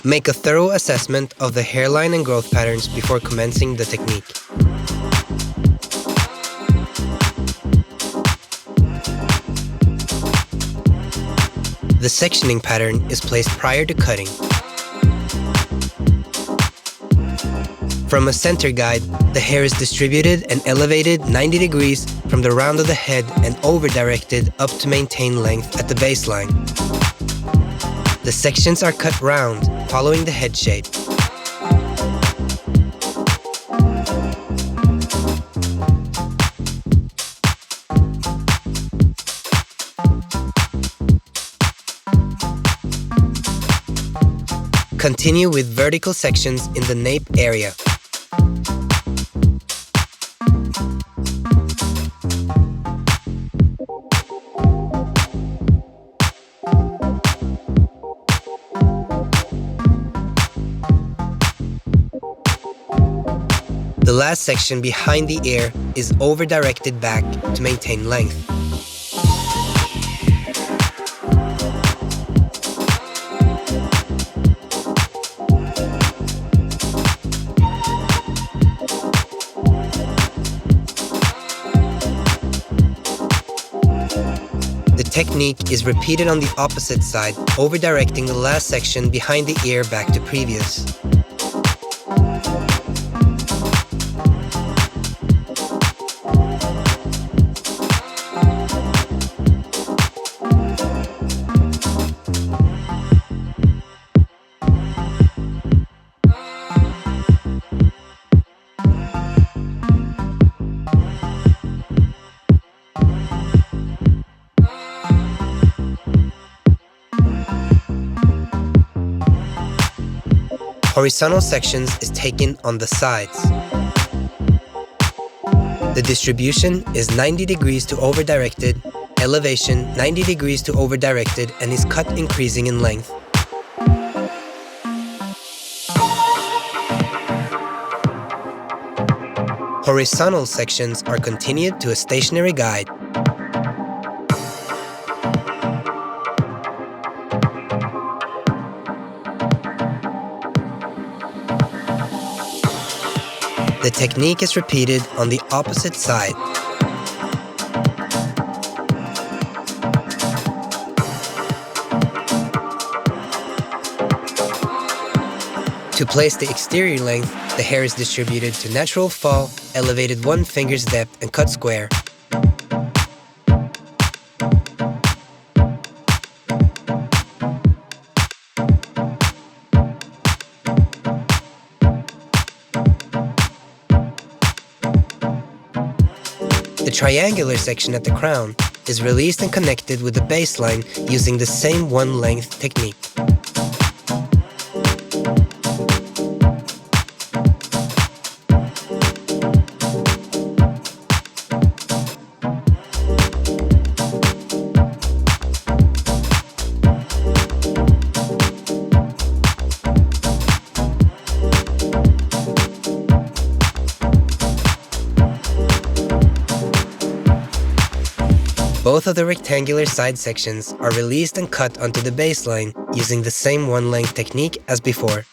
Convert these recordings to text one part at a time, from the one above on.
Make a thorough assessment of the hairline and growth patterns before commencing the technique. The sectioning pattern is placed prior to cutting. From a center guide, the hair is distributed and elevated 90 degrees from the round of the head and over-directed up to maintain length at the baseline. The sections are cut round, following the head shape. Continue with vertical sections in the nape area. The last section behind the ear is over-directed back to maintain length. The technique is repeated on the opposite side, over-directing the last section behind the ear back to previous. Horizontal sections is taken on the sides. The distribution is 90 degrees to over-directed, elevation 90 degrees to over-directed, and is cut increasing in length. Horizontal sections are continued to a stationary guide. The technique is repeated on the opposite side. To place the exterior length, the hair is distributed to natural fall, elevated 1 finger's depth, and cut square. The triangular section at the crown is released and connected with the baseline using the same one-length technique. Both of the rectangular side sections are released and cut onto the baseline using the same one-length technique as before.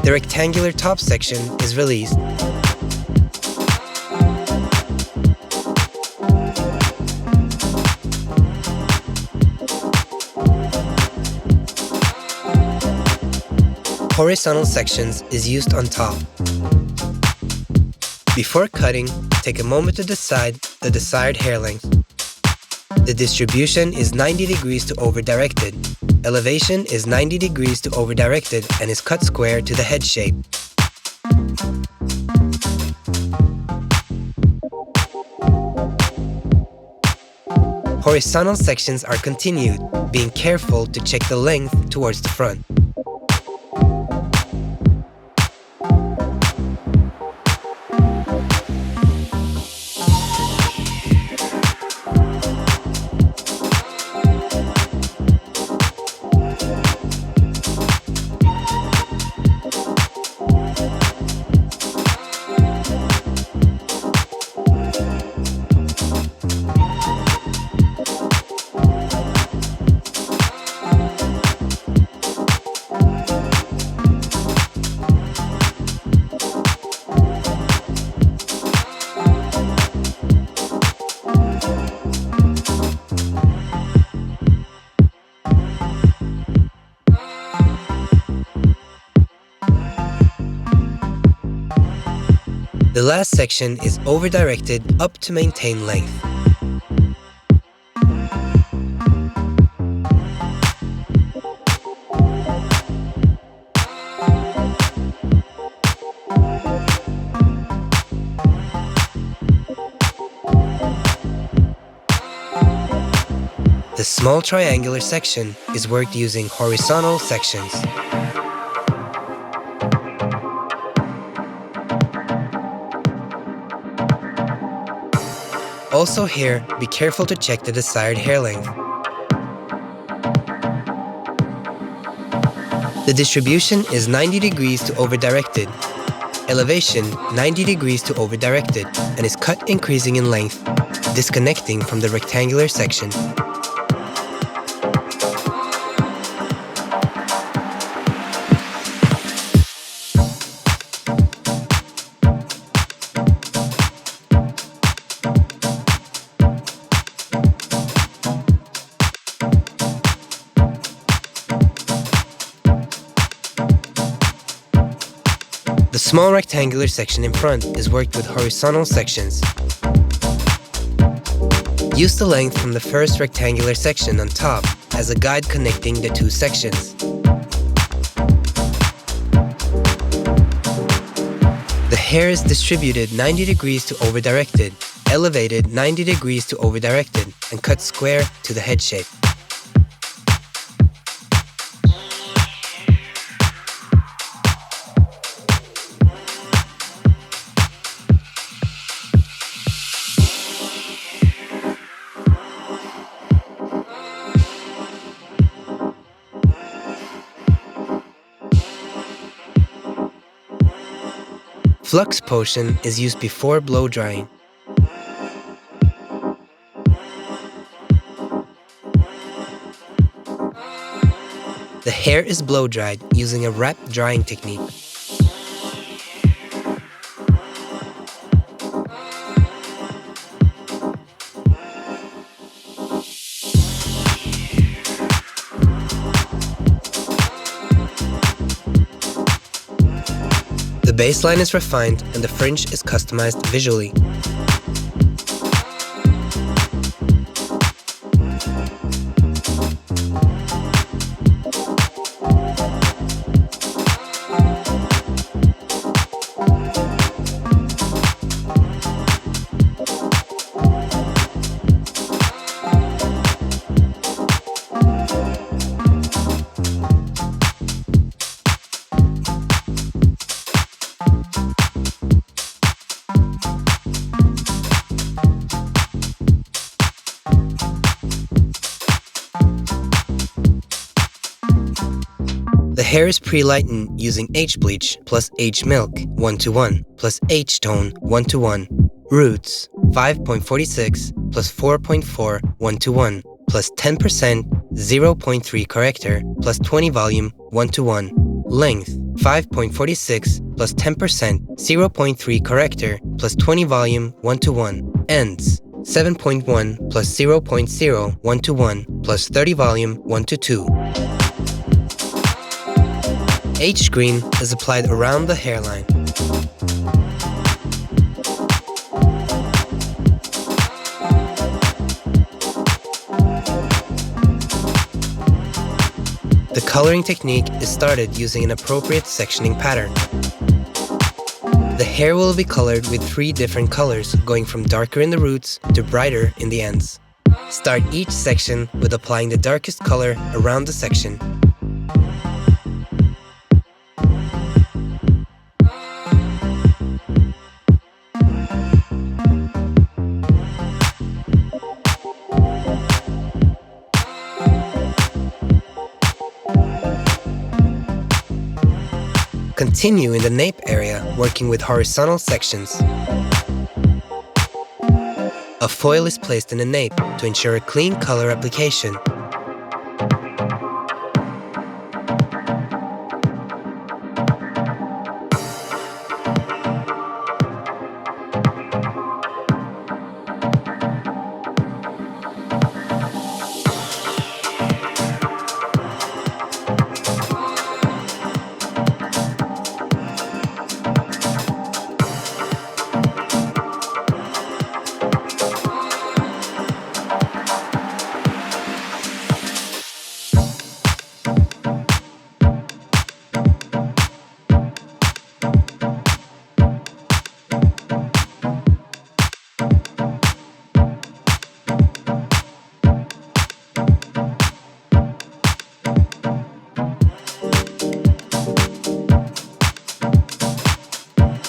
The rectangular top section is released. Horizontal sections is used on top. Before cutting, take a moment to decide the desired hair length. The distribution is 90 degrees to over-directed. Elevation is 90 degrees to over-directed and is cut square to the head shape. Horizontal sections are continued, being careful to check the length towards the front. The last section is over-directed up to maintain length. The small triangular section is worked using horizontal sections. Also here, be careful to check the desired hair length. The distribution is 90 degrees to over-directed. Elevation 90 degrees to over-directed and is cut increasing in length, disconnecting from the rectangular section. The small rectangular section in front is worked with horizontal sections. Use the length from the first rectangular section on top as a guide connecting the two sections. The hair is distributed 90 degrees to over-directed, elevated 90 degrees to over-directed, and cut square to the head shape. Flux potion is used before blow drying. The hair is blow dried using a wrap drying technique. The baseline is refined and the fringe is customized visually. The hair is pre-lightened using H-bleach plus H-milk 1:1 plus H-tone 1:1, roots 5.46 plus 4.4 1:1 plus 10% 0.3 corrector plus 20 volume 1:1, Length 5.46 plus 10%, 0.3 corrector plus 20 volume 1:1. Ends 7.1 plus 0.0 1:1 plus 30 volume 1:2. H screen is applied around the hairline. The coloring technique is started using an appropriate sectioning pattern. The hair will be colored with 3 different colors, going from darker in the roots to brighter in the ends. Start each section with applying the darkest color around the section. Continue in the nape area, working with horizontal sections. A foil is placed in the nape to ensure a clean color application.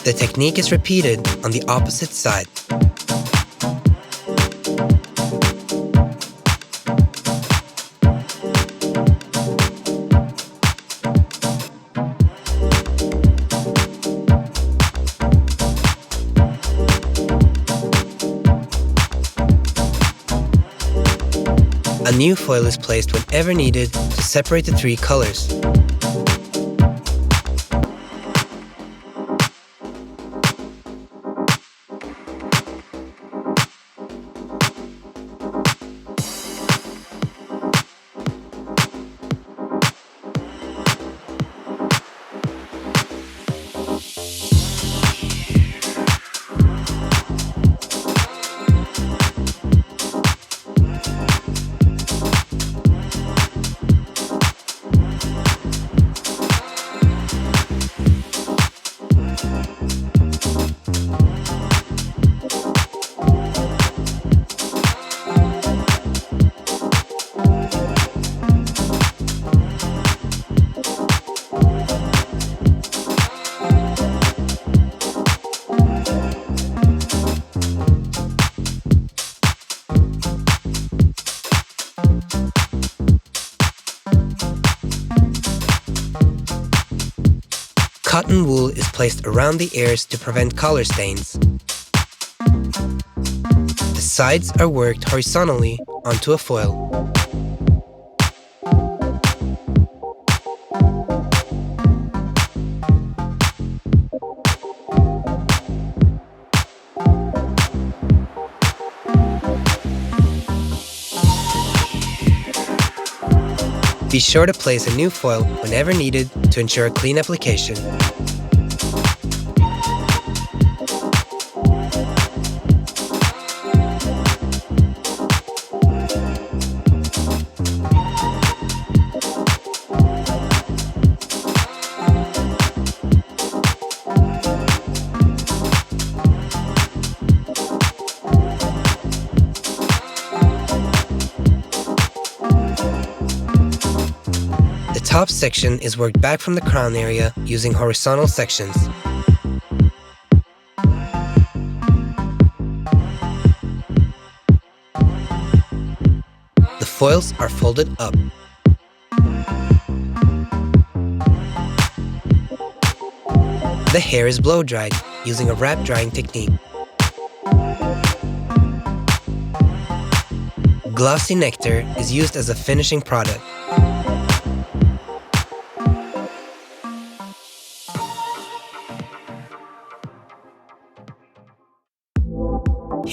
The technique is repeated on the opposite side. A new foil is placed whenever needed to separate the 3 colors. Cotton wool is placed around the ears to prevent color stains. The sides are worked horizontally onto a foil. Be sure to place a new foil whenever needed to ensure a clean application. The top section is worked back from the crown area using horizontal sections. The foils are folded up. The hair is blow dried using a wrap drying technique. Glossy nectar is used as a finishing product.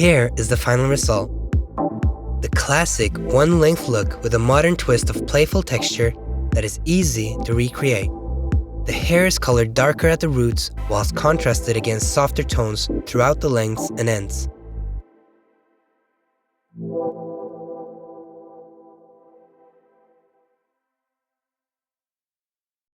Here is the final result. The classic one-length look with a modern twist of playful texture that is easy to recreate. The hair is colored darker at the roots whilst contrasted against softer tones throughout the lengths and ends.